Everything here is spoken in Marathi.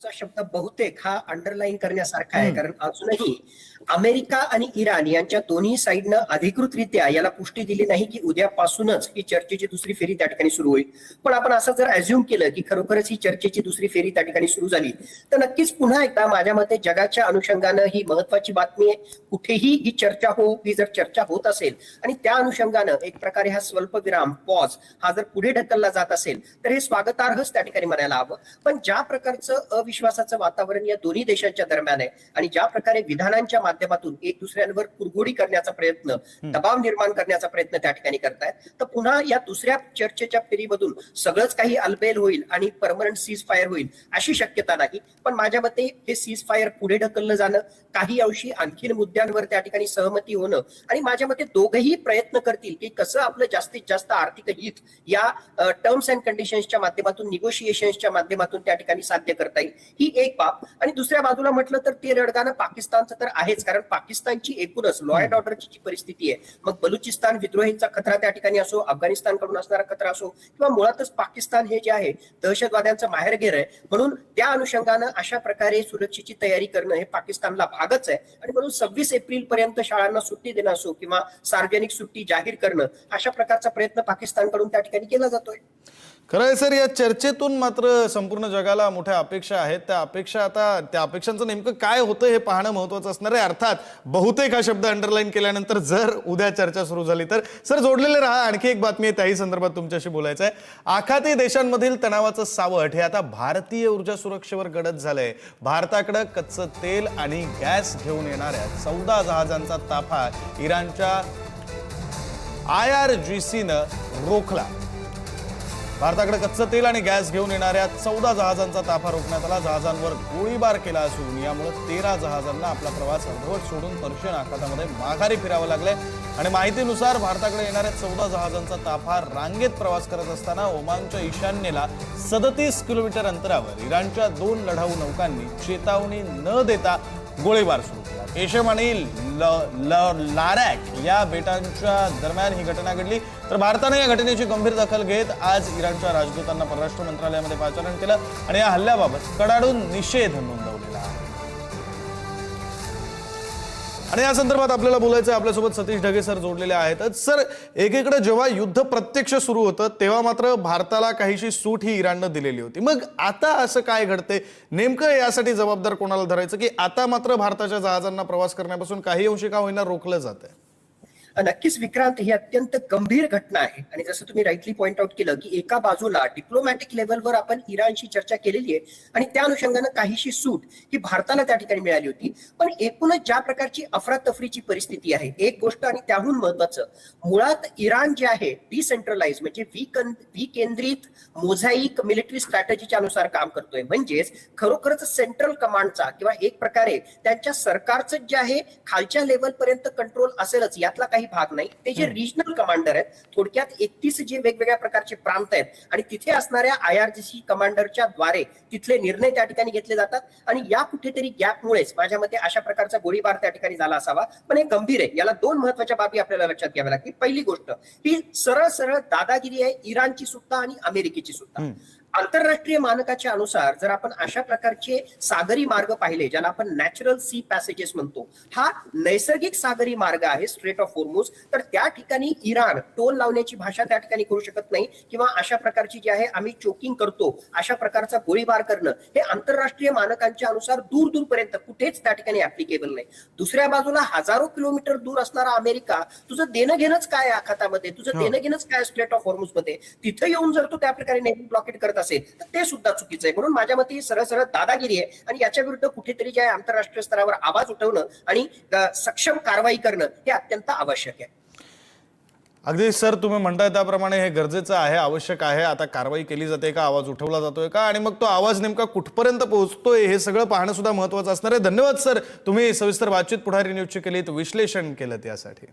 तुमचा शब्द बहुतेक हा अंडरलाईन करण्यासारखा आहे, कारण अजूनही अमेरिका आणि इराण यांच्या दोन्ही साईडनं अधिकृतरित्या याला पुष्टी दिली नाही की उद्यापासूनच ही चर्चेची दुसरी फेरी त्या ठिकाणी सुरू होईल. पण आपण असं जर अझ्युम केलं की खरोखरच ही चर्चेची दुसरी फेरी त्या ठिकाणी सुरू झाली तर नक्कीच पुन्हा एकदा माझ्या मते जगाच्या अनुषंगानं ही महत्वाची बातमी आहे. कुठेही ही चर्चा ही जर चर्चा होत असेल आणि त्या अनुषंगानं एक प्रकारे हा स्वल्पविराम पॉज हा जर पुढे ढकलला जात असेल तर हे स्वागतार्हच त्या ठिकाणी म्हणायला हवं. पण ज्या प्रकारचं अविश्वासाचं वातावरण या दोन्ही देशांच्या दरम्यान आहे आणि ज्या प्रकारे विधानांच्या माध्यमातून एक दुसऱ्यांवर कुरघोडी करण्याचा प्रयत्न, दबाव निर्माण करण्याचा प्रयत्न त्या ठिकाणी करतायत, तर पुन्हा या दुसऱ्या चर्चेच्या फेरीमधून सगळंच काही अलबेल होईल आणि परमनंट सीज फायर होईल अशी शक्यता नाही. पण माझ्या मते हे सीज फायर पुढे ढकललं जाणं, काही अंशी आणखीन मुद्द्यांवर त्या ठिकाणी सहमती होणं आणि माझ्या मते दोघेही प्रयत्न करतील की कसं आपलं जास्तीत जास्त आर्थिक हित या टर्म्स अँड कंडिशन्सच्या माध्यमातून, निगोशिएशन्सच्या माध्यमातून त्या ठिकाणी साध्य करता येईल, ही एक बाब. आणि दुसऱ्या बाजूला म्हटलं तर ते रडगाणं पाकिस्तानचं तर आहेच, कारण पाकिस्तानची एकूणच लॉ अँड ऑर्डरची जी परिस्थिती आहे, मग बलुचिस्तान विद्रोहींचा खतरा त्या ठिकाणी असो, अफगाणिस्तानकडून असणारा खतरा असो, किंवा मुळातच पाकिस्तान हे जे आहे दहशतवाद्यांचं माहेरघर आहे, म्हणून त्या अनुषंगानं अशा प्रकारे सुरक्षेची तयारी करणं हे पाकिस्तानला भागच आहे. आणि म्हणून 26 एप्रिल पर्यंत शाळांना सुट्टी देणं असो किंवा सार्वजनिक सुट्टी जाहीर करणं, अशा प्रकारचा प्रयत्न पाकिस्तानकडून त्या ठिकाणी केला जातोय. खरं आहे सर, या चर्चेतून मात्र संपूर्ण जगाला मोठ्या अपेक्षा आहेत. त्या अपेक्षांचं नेमकं काय होतं हे पाहणं महत्त्वाचं असणार आहे. अर्थात बहुतेक हा शब्द अंडरलाईन केल्यानंतर जर उद्या चर्चा सुरू झाली तर सर जोडलेले राहा. आणखी एक बातमी आहे, त्याही संदर्भात तुमच्याशी बोलायचं आहे. आखाती देशांमधील तणावाचं सावट हे आता भारतीय ऊर्जा सुरक्षेवर गडद झालंय. भारताकडे कच्चं तेल आणि गॅस घेऊन येणाऱ्या 14 जहाजांचा ताफा इराणच्या IRGCनं रोखला. भारताकडे कच्चं तेल आणि गॅस घेऊन येणाऱ्या 14 जहाजांचा ताफा रोखण्यात आला. जहाजांवर गोळीबार केला असून यामुळे 13 जहाजांना आपला प्रवास अर्धवट सोडून पर्शियन आखातामध्ये माघारी फिरावं लागलंय. आणि माहितीनुसार भारताकडे येणाऱ्या 14 जहाजांचा ताफा रांगेत प्रवास करत असताना ओमानच्या ईशान्येला 37 किलोमीटर अंतरावर इराणच्या 2 लढाऊ नौकांनी चेतावणी न देता गोळीबार सुरू केला. केशम आणि लारॅक या बेटांच्या दरम्यान ही घटना घडली. तर भारताने या घटनेची गंभीर दखल घेत आज इराणच्या राजदूतांना परराष्ट्र मंत्रालयामध्ये पाचारण केलं आणि या हल्ल्याबाबत कडाडून निषेध नोंदवलेला आहे. आणि या संदर्भात आपल्याला बोलायचं आहे. आपल्यासोबत सतीश ढगे सर जोडलेले आहेत. सर, एकीकडे जेव्हा युद्ध प्रत्यक्ष सुरू होतं तेव्हा मात्र भारताला काहीशी सूट ही इराणनं दिलेली होती. मग आता असं काय घडते नेमकं, यासाठी जबाबदार कोणाला धरायचं की आता मात्र भारताच्या जहाजांना प्रवास करण्यापासून काही अंशी का होईना रोखलं जातंय? नक्कीच विक्रांत, ही अत्यंत गंभीर घटना आहे. आणि जसं तुम्ही राईटली पॉइंट आउट केलं की एका बाजूला डिप्लोमॅटिक लेव्हलवर आपण इराणशी चर्चा केलेली आहे आणि त्या अनुषंगानं काहीशी सूट ही भारताला त्या ठिकाणी मिळाली होती. पण एकूणच ज्या प्रकारची अफरातफरीची परिस्थिती आहे, एक गोष्ट आणि त्याहून महत्वाचं, मुळात इराण जे आहे डिसेंट्रलाइज म्हणजे विकेंद्रित मोझाईक मिलिटरी स्ट्रॅटेजीच्या अनुसार काम करतोय. म्हणजेच खरोखरच सेंट्रल कमांडचा किंवा एक प्रकारे त्यांच्या सरकारचं जे आहे खालच्या लेव्हल पर्यंत कंट्रोल असेलच, यातला काही भाग नाही. ते जे रिजनल कमांडर आहेत, थोडक्यात 31 जे वेगवेगळ्या प्रकारचे प्रांत आहेत आणि तिथे असणाऱ्या IRGC कमांडरच्या द्वारे तिथले निर्णय त्या ठिकाणी घेतले जातात. आणि या कुठेतरी गॅपमुळेच माझ्या मते अशा प्रकारचा गोळीबार त्या ठिकाणी झाला असावा. पण हे गंभीर आहे. याला 2 महत्वाच्या बाबी आपल्याला लक्षात घ्याव्या लागतील. पहिली गोष्ट ही सरळ सरळ दादागिरी आहे इराणची सुद्धा आणि अमेरिकेची सुद्धा. आंतरराष्ट्रीय मानकाच्या अनुसार जर आपण अशा प्रकारचे सागरी मार्ग पाहिले, ज्याला आपण नॅचरल सी पॅसेजेस म्हणतो, हा नैसर्गिक सागरी मार्ग आहे, स्ट्रेट ऑफ होर्मुझ, तर त्या ठिकाणी इराण टोल लावण्याची भाषा त्या ठिकाणी करू शकत नाही किंवा अशा प्रकारची जी आहे आम्ही चोकिंग करतो अशा प्रकारचा गोळीबार करणं हे आंतरराष्ट्रीय मानकांच्या अनुसार दूर दूरपर्यंत कुठेच त्या ठिकाणी ऍप्लिकेबल नाही. दुसऱ्या बाजूला हजारो किलोमीटर दूर असणारा अमेरिका, तुझं देणं घेणंच काय आखातामध्ये, तुझं देणं घेणंच काय स्ट्रेट ऑफ होर्मुझ मध्ये, तिथं येऊन जर तू त्या प्रकारे नेव्ही ब्लॉकेट करत असेल तर ते सुद्धा चुकीचं आहे. म्हणून माझ्या मते सरळ सरळ दादागिरी आहे आणि याच्या विरुद्ध कुठेतरी जे आहे आंतरराष्ट्रीय स्तरावर आवाज उठवणं आणि सक्षम कारवाई करणं हे अत्यंत आवश्यक आहे. अगदी सर, तुम्ही म्हणताय त्याप्रमाणे हे गरजेचं आहे, आवश्यक आहे. आता कारवाई केली जाते का, आवाज उठवला जातोय का, आणि मग तो आवाज नेमका कुठपर्यंत पोहोचतोय हे सगळं पाहणं सुद्धा महत्त्वाचं असणार आहे. धन्यवाद सर, तुम्ही सविस्तर बातचीत पुढारी न्यूजची केलीत, विश्लेषण केलं यासाठी.